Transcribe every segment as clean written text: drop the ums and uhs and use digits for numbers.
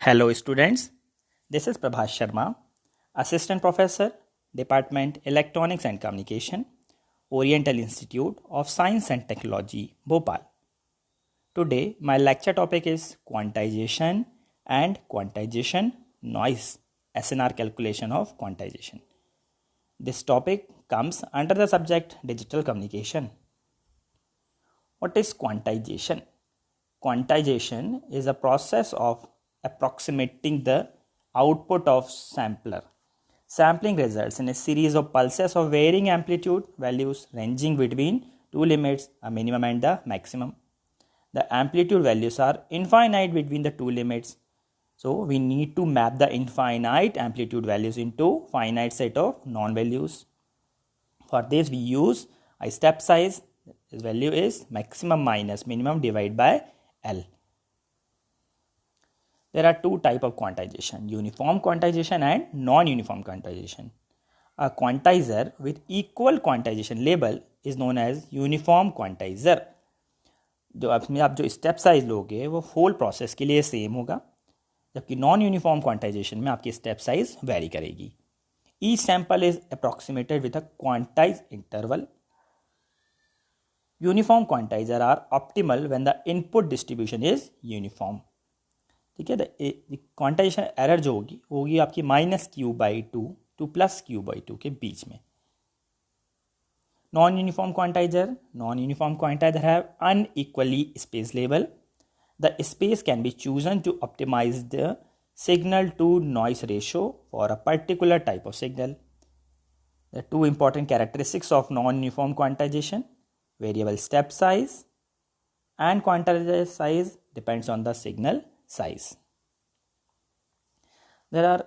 Hello students, this is Prabhas Sharma, Assistant Professor, Department Electronics and Communication, Oriental Institute of Science and Technology, Bhopal. Today my lecture topic is quantization and quantization noise, SNR calculation of quantization. This topic comes under the subject digital communication. What is quantization? Quantization is a process of approximating the output of sampler. Sampling results in a series of pulses of varying amplitude values ranging between two limits, a minimum and the maximum. The amplitude values are infinite between the two limits. So we need to map the infinite amplitude values into finite set of non-values. For this we use a step size. Its value is maximum minus minimum divided by L. There are two types of quantization, uniform quantization and non-uniform quantization. A quantizer with equal quantization label is known as uniform quantizer. जो आप जो step size लोगे वो whole process के लिए same होगा, जबकि non uniform quantization में आपकी स्टेप साइज वेरी करेगी. Each sample is approximated with a quantize interval. Uniform quantizer are optimal when the input distribution is uniform. ठीक है, क्वांटाइजेशन एरर जो होगी आपकी -q/2 टू +q/2 के बीच में. Non-uniform quantizer have unequally spaced label. The space can be chosen to optimize the signal to noise ratio for a particular type of signal. The two important characteristics of non-uniform quantization: variable step size and quantizer size depends on the signal size. There are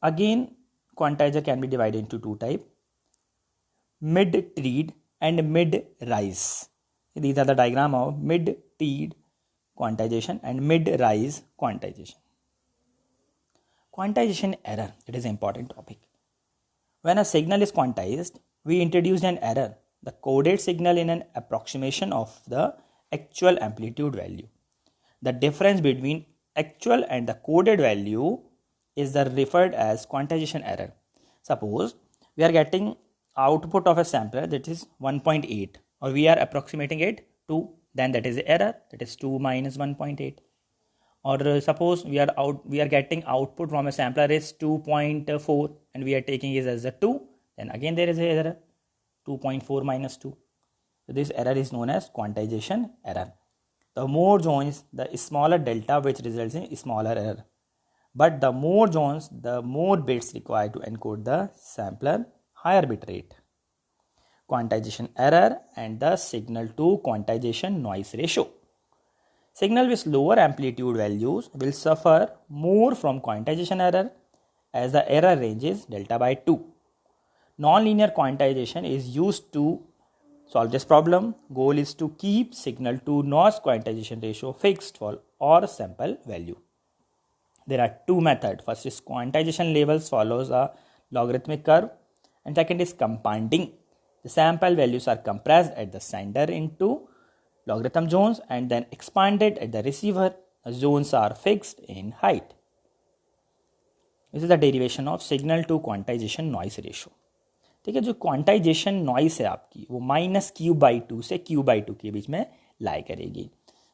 again quantizer can be divided into two types: mid-teed and mid-rise. These are the diagram of mid-teed quantization and mid-rise quantization. Quantization error, it is an important topic. When a signal is quantized, we introduce an error, the coded signal in an approximation of the actual amplitude value. The difference between actual and the coded value is referred as quantization error. Suppose we are getting output of a sampler that is 1.8 or we are approximating it to, then that is the error, that is 2 minus 1.8. Or suppose we are getting output from a sampler is 2.4 and we are taking it as a 2, then again there is a error, 2.4 minus 2. So this error is known as quantization error. The more zones, the smaller delta, which results in smaller error. But the more zones, the more bits required to encode the sampler, higher bit rate. Quantization error and the signal to quantization noise ratio. Signal with lower amplitude values will suffer more from quantization error as the error range is delta by 2. Non-linear quantization is used to solve this problem. Goal is to keep signal to noise quantization ratio fixed for all sample value. There are two methods. First is quantization labels follows a logarithmic curve, and second is compounding. The sample values are compressed at the sender into logarithm zones and then expanded at the receiver. The zones are fixed in height. This is the derivation of signal to quantization noise ratio. ठीक है, जो quantization noise है आपकी वो -q/2 से q/2 के बीच में लाई करेगी.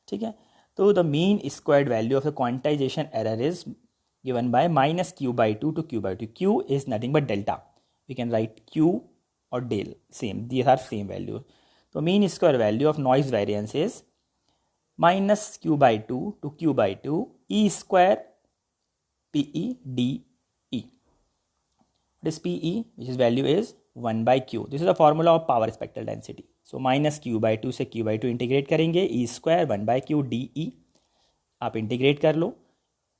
ठीक है, तो the mean squared value of the quantization error is given by -q/2 to q/2. q is nothing but delta. We can write q or del, same, these are same value. So mean square value of noise variance is -q/2 to q/2 e square pe de. This pe, which is value is 1 by q. This is the formula of power spectral density. So -q/2 से q/2 integrate करेंगे, e square 1 by q de. आप integrate कर लो,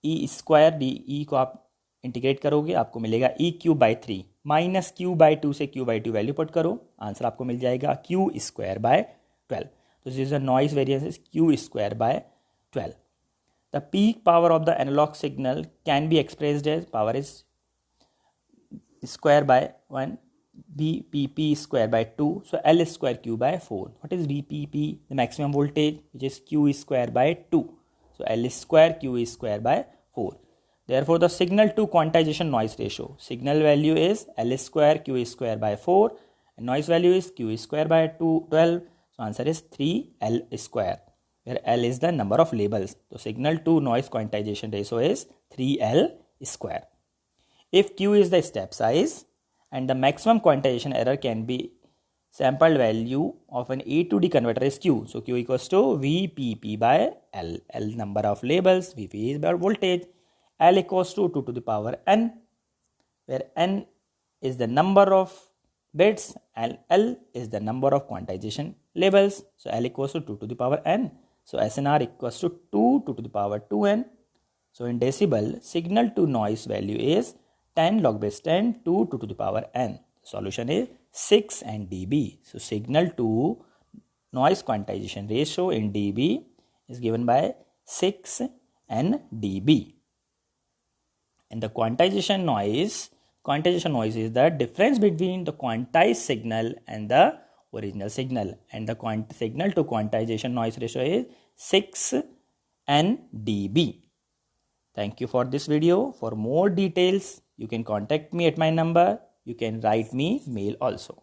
e square de को आप integrate करोगे आपको मिलेगा e^3. -q/2 से q/2 वैल्यू पुट करो, आंसर आपको मिल जाएगा q²/12. तो this is the noise variance is q²/12. The peak power of the analog signal can be expressed as power is square by 1 Vpp²/2. So L² q/4. What is Vpp? The maximum voltage, which is q²/2. So L² q²/4. Therefore, the signal to quantization noise ratio, signal value is L square Q square by 4 and noise value is Q square by 12. So answer is 3L square, where L is the number of labels. So signal to noise quantization ratio is 3L square. If Q is the step size and the maximum quantization error can be sampled value of an A to D converter is Q. So Q equals to VPP by L. L number of labels, VP is by voltage. L equals to 2 to the power N, where N is the number of bits and L is the number of quantization labels. So L equals to 2 to the power N. So SNR equals to 2 to the power 2N. So in decibel, signal to noise value is 10 log base 10 2 to the power N. Solution is 6 and dB. So signal to noise quantization ratio in dB is given by 6 and dB. And the quantization noise is the difference between the quantized signal and the original signal. And the signal to quantization noise ratio is 6 and dB. Thank you for this video. For more details, you can contact me at my number. You can write me mail also.